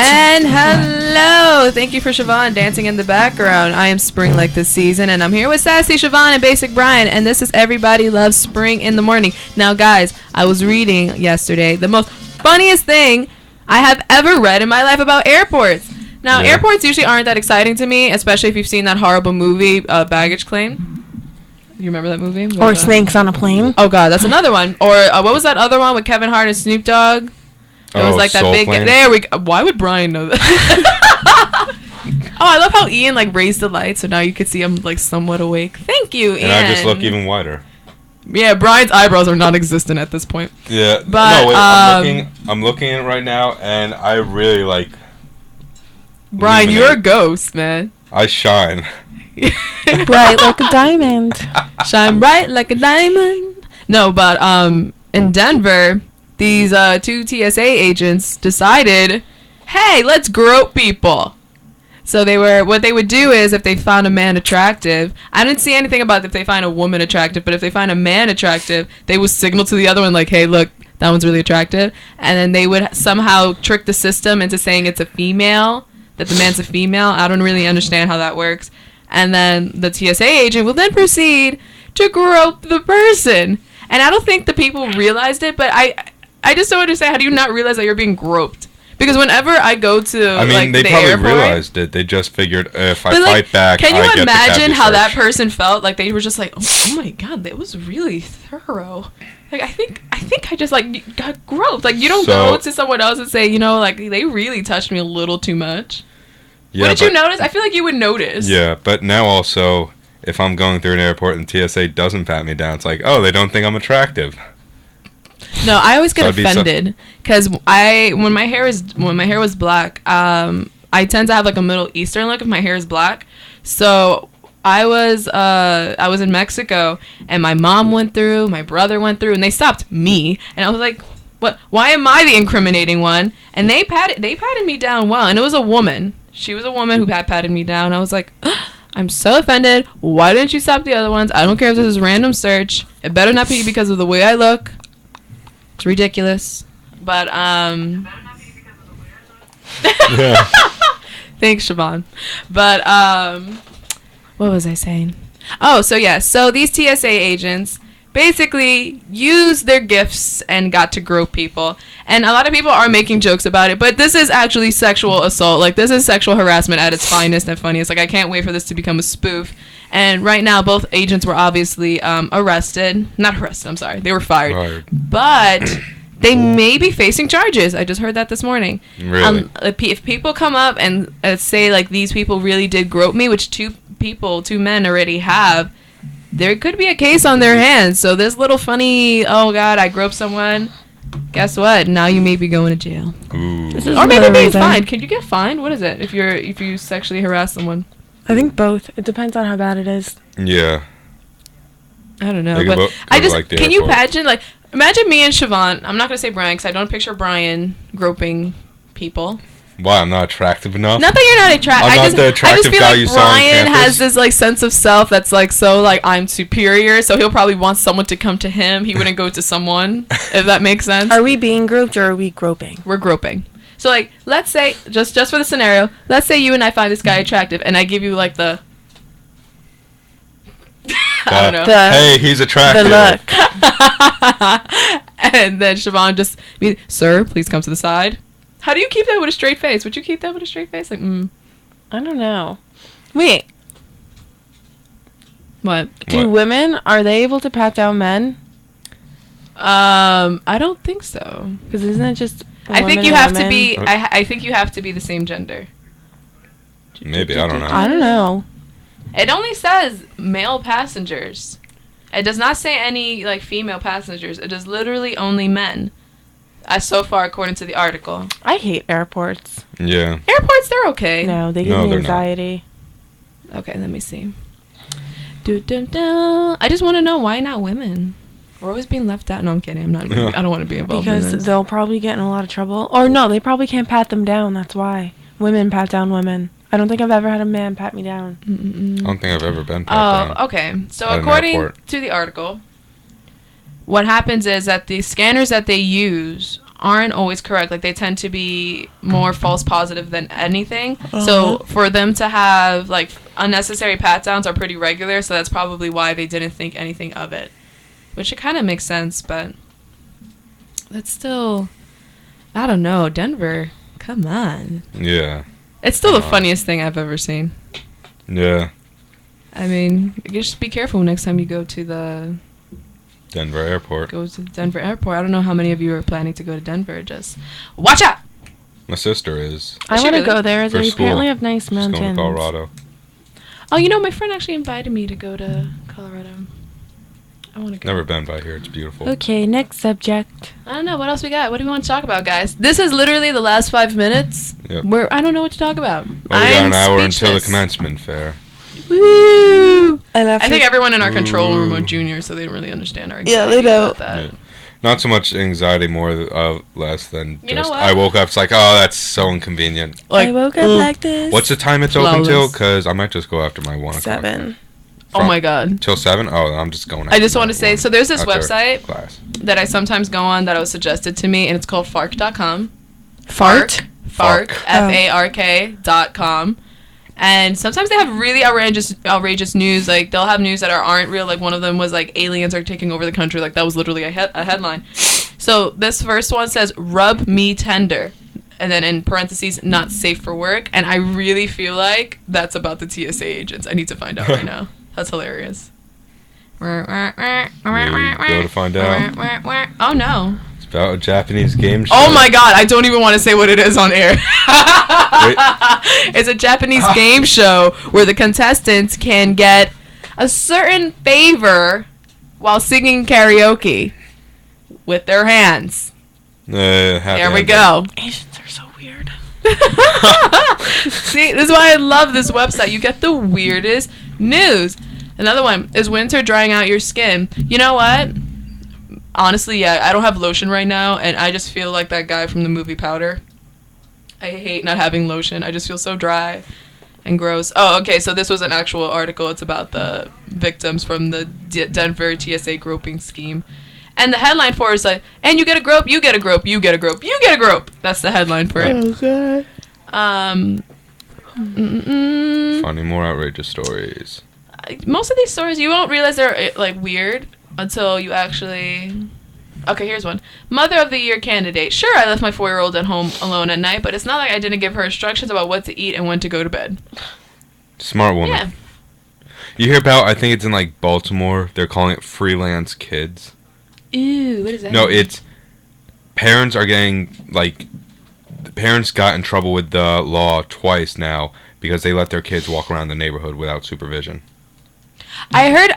And hello! Thank you for Siobhan dancing in the background. I am Spring like this season, and I'm here with Sassy Siobhan and Basic Brian, and this is Everybody Loves Spring in the Morning. Now, guys, I was reading yesterday the most funniest thing I have ever read in my life about airports. Now, airports usually aren't that exciting to me, especially if you've seen that horrible movie, Baggage Claim. You remember that movie? Or Snakes on a Plane. Oh, God, that's another one. Or what was that other one with Kevin Hart and Snoop Dogg? It was like that big. Plane. There we go. Why would Brian know that? Oh, I love how Ian like raised the light, so now you can see him like somewhat awake. Thank you, Ian. And I just look even whiter. Yeah, Brian's eyebrows are non-existent at this point. Yeah, but no, wait, I'm looking at it right now, and I really like. Brian, illuminate. you're a ghost, man. I shine. Bright like a diamond. Shine bright like a diamond. No, but in Denver, these two TSA agents decided, hey, let's grope people. So what they would do is if they found a man attractive, I didn't see anything about if they find a woman attractive, but if they find a man attractive, they would signal to the other one like, hey, look, that one's really attractive. And then they would somehow trick the system into saying it's a female, that the man's a female. I don't really understand how that works. And then the TSA agent will then proceed to grope the person. And I don't think the people realized it, but I just don't understand. How do you not realize that you're being groped? Because whenever I go to They the probably airport, realized it. They just figured if I fight back, can you I get imagine the how that search. person felt? Like they were just like, oh my god, that was really thorough. Like I think I just like got groped. Like you don't go to someone else and say, you know, like they really touched me a little too much. Yeah, Wouldn't you notice? I feel like you would notice. Yeah, but now also, if I'm going through an airport and TSA doesn't pat me down, it's like, oh, they don't think I'm attractive. No, I always get offended because when my hair was black, I tend to have like a Middle Eastern look if my hair is black. So I was in Mexico and my mom went through, my brother went through, and they stopped me, and I was like, what? Why am I the incriminating one? And they patted me down well, and it was a woman. She was a woman who patted me down. I was like, I'm so offended. Why didn't you stop the other ones? I don't care if this is a random search. It better not be because of the way I look. It's ridiculous. But, Yeah. Thanks, Siobhan. But, what was I saying? Oh, so yeah. So these TSA agents basically used their gifts and got to grope people. And a lot of people are making jokes about it, but this is actually sexual assault. Like, this is sexual harassment at its finest and funniest. Like, I can't wait for this to become a spoof. And right now, both agents were obviously arrested. Not arrested, I'm sorry. They were fired. But they may be facing charges. I just heard that this morning. Really? If people come up and say, like, these people really did grope me, which two men already have, there could be a case on their hands. So this little funny, oh God, I groped someone. Guess what? Now you may be going to jail. Ooh. Or maybe being fined. Can you get fined? What is it if you sexually harass someone? I think both. It depends on how bad it is. Yeah. I don't know. But can you imagine me and Siobhan. I'm not going to say Brian because I don't picture Brian groping people. Why? I'm not attractive enough? Not that you're not attractive. I'm not the attractive guy you saw on campus. Brian has this like sense of self that's like so like I'm superior, so he'll probably want someone to come to him. He wouldn't go to someone, if that makes sense. Are we being groped or are we groping? We're groping. So like, let's say just for the scenario, let's say you and I find this guy attractive, and I give you like the. I don't know. Hey, he's attractive. The look. And then Siobhan just, sir, please come to the side. How do you keep that with a straight face? Would you keep that with a straight face? Like, I don't know. Wait. What? Do women, are they able to pat down men? I don't think so. Because isn't it just I think you have to be, I think you have to be the same gender. Maybe, I don't know. I don't know. It only says male passengers. It does not say any, like, female passengers. It is literally only men. So far, according to the article. I hate airports. Yeah. Airports, they're okay. No, they give me anxiety. Okay, let me see. I just want to know, why not women? We're always being left out. No, I'm kidding. I don't want to be involved in this. Because they'll probably get in a lot of trouble. Or no, they probably can't pat them down. That's why. Women pat down women. I don't think I've ever had a man pat me down. I don't think I've ever been pat down. Oh, okay. So according to the article, what happens is that the scanners that they use aren't always correct. Like, they tend to be more false positive than anything. So for them to have, like, unnecessary pat downs are pretty regular, so that's probably why they didn't think anything of it. Which it kind of makes sense, but that's still, I don't know, Denver, come on. Yeah. It's still the funniest thing I've ever seen. Yeah. I mean, you just be careful next time you go to the Denver Airport. Denver Airport. I don't know how many of you are planning to go to Denver. Just watch out. My sister is. I she want to really? go there. For They school. apparently have nice She's going mountains. to Colorado. Oh, you know, my friend actually invited me to go to Colorado. I want to go. Never been by here. It's beautiful. Okay, next subject. I don't know. What else we got? What do we want to talk about, guys? This is literally the last 5 minutes Yep. where I don't know what to talk about. Well, we got I'm an hour until the speechless. commencement fair. Woo! And after I think everyone in our control room are Ooh. juniors, so they don't really understand our Yeah, anxiety they don't. about that. Yeah. Not so much anxiety, more less than You know just what? I woke up. It's like, oh, that's so inconvenient. I woke up like this. What's the time it's open till? Flawless. Because I might just go after my 1 o'clock. 7? Oh my god. Till 7? Oh, I'm just going. I just after want my to say, 1 so there's this after website class. that I sometimes go on that was suggested to me, and it's called Fark.com. Fart? Fark. Fark. Fark.com. And sometimes they have really outrageous news. Like, they'll have news that aren't real. Like, one of them was, like, aliens are taking over the country. Like, that was literally a headline. So, this first one says, rub me tender. And then in parentheses, not safe for work. And I really feel like that's about the TSA agents. I need to find out right now. That's hilarious. Maybe go to find out. Oh, no. It's about a Japanese game show. Oh my god, I don't even want to say what it is on air. It's a Japanese game show where the contestants can get a certain favor while singing karaoke with their hands. There we go. Asians are so weird. See, this is why I love this website. You get the weirdest news. Another one is winter drying out your skin. You know what? Honestly, yeah, I don't have lotion right now, and I just feel like that guy from the movie Powder. I hate not having lotion. I just feel so dry and gross. Oh, okay, so this was an actual article. It's about the victims from the Denver TSA groping scheme. And the headline for it is like, and you get a grope, you get a grope, you get a grope, you get a grope. That's the headline for it. Okay. Funny, more outrageous stories. Most of these stories, you won't realize they're, like, weird until you actually... Okay, here's one. Mother of the Year candidate. Sure, I left my 4-year-old at home alone at night, but it's not like I didn't give her instructions about what to eat and when to go to bed. Smart woman. Yeah. You hear about, I think it's in like Baltimore, they're calling it freelance kids. Ew, what is that? No, it's parents are getting, like, the parents got in trouble with the law twice now because they let their kids walk around the neighborhood without supervision. I heard,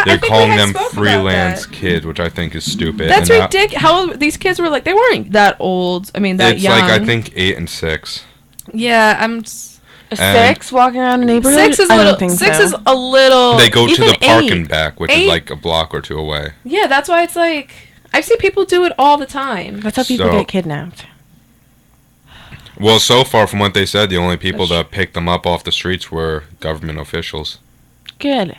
They're calling them freelance kids, which I think is stupid. That's and ridiculous. How old, these kids were, like, they weren't that old. I mean, that it's young. like, I think 8 and 6. Yeah, I'm... A 6 walking around a neighborhood? 6 is I a little... don't think 6 so. is a little... They go to even the park 8. and back, which 8? is like a block or 2 away. Yeah, that's why it's like... I see people do it all the time. That's how people So- get kidnapped. Well, so far from what they said, the only people That's- that picked them up off the streets were government officials. Good.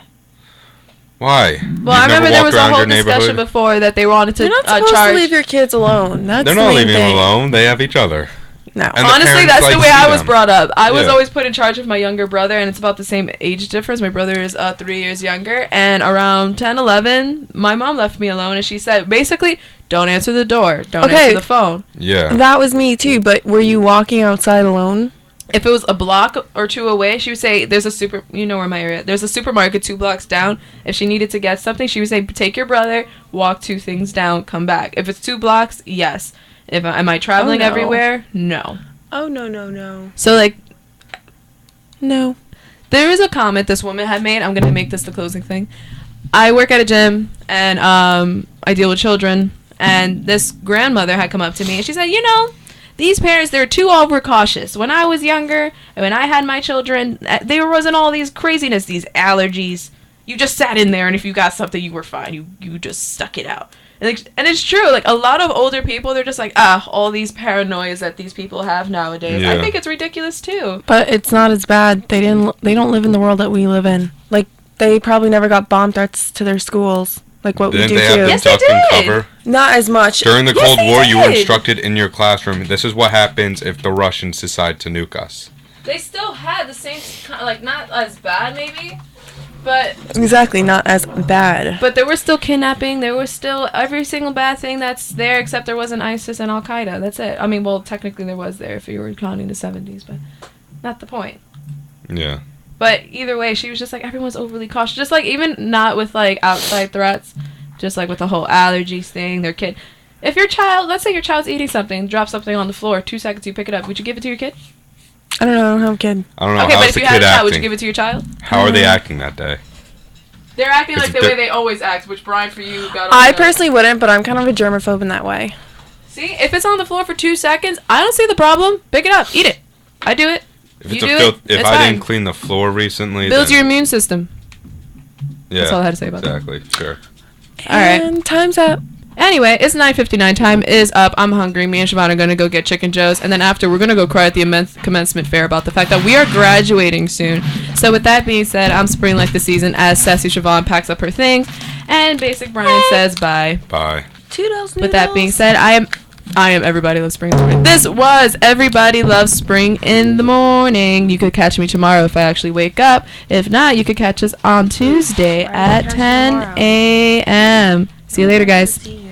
Why? Well, I remember there was a whole discussion before that they wanted to You're not supposed charge... to leave your kids alone. That's They're the not main leaving thing. them alone. They have each other. No. And the Honestly, parents, that's the like, way see I was them. brought up. I was Yeah. always put in charge of my younger brother, and it's about the same age difference. My brother is 3 years younger, and around 10, 11, my mom left me alone, and she said, basically, don't answer the door, don't Okay. answer the phone. Yeah. That was me too, but were you walking outside alone? If it was a block or 2 away, she would say, you know where my area, there's a supermarket 2 blocks down. If she needed to get something, she would say, take your brother, walk 2 things down, come back. If it's 2 blocks, yes. Am I traveling no. everywhere? No. Oh, no. So, like, No. there is a comment this woman had made. I'm going to make this the closing thing. I work at a gym, and I deal with children, and this grandmother had come up to me, and she said, you know, these parents, they're too overcautious. When I was younger, when I had my children, there wasn't all these craziness, these allergies. You just sat in there, and if you got something, you were fine. You just stuck it out. And it's true. Like, a lot of older people, they're just like, all these paranoias that these people have nowadays. I Yeah. think it's ridiculous, too. But it's not as bad. They don't live in the world that we live in. Like, they probably never got bomb threats to their schools. like what we Didn't do they have too. them Yes, they duck and did. cover? Not as much. During the Yes, Cold they War, you were did. instructed in your classroom, this is what happens if the Russians decide to nuke us. They still had the same, like, not as bad maybe, but Exactly, not as bad. there was still kidnapping. There was still every single bad thing that's there, except there wasn't ISIS and Al Qaeda. That's it. I mean, well, technically there was there if you were counting the 70s, but not the point. Yeah. But either way, she was just like, everyone's overly cautious. Just like, even not with like outside threats, just like with the whole allergies thing, their kid. If your child, let's say your child's eating something, drop something on the floor, 2 seconds you pick it up, would you give it to your kid? I don't know. I don't have a kid. I don't know. Okay, but How's if the you had a kid child, would you acting? give it to your child? How are they acting that day? They're acting It's like the di- way they always act, which Brian, for you, got on I the- personally wouldn't, but I'm kind of a germaphobe in that way. See, if it's on the floor for 2 seconds, I don't see the problem. Pick it up, eat it. I do it. If You it's a do filth, it, if it's I fine. didn't clean the floor recently, Builds then, your immune system. yeah, That's all I had to say about that. exactly. Sure. All right. And time's up. Anyway, it's 9:59. Time is up. I'm hungry. Me and Siobhan are going to go get Chicken Joe's. And then after, we're going to go cry at the commencement fair about the fact that we are graduating soon. So with that being said, I'm spring like the season as Sassy Siobhan packs up her things. And Basic Brian says bye. Bye. Toodles. With that being said, I am Everybody Loves Spring in the Morning. This was Everybody Loves Spring in the Morning. You could catch me tomorrow if I actually wake up. If not, you could catch us on Tuesday at 10 a.m. See you later, guys. See you.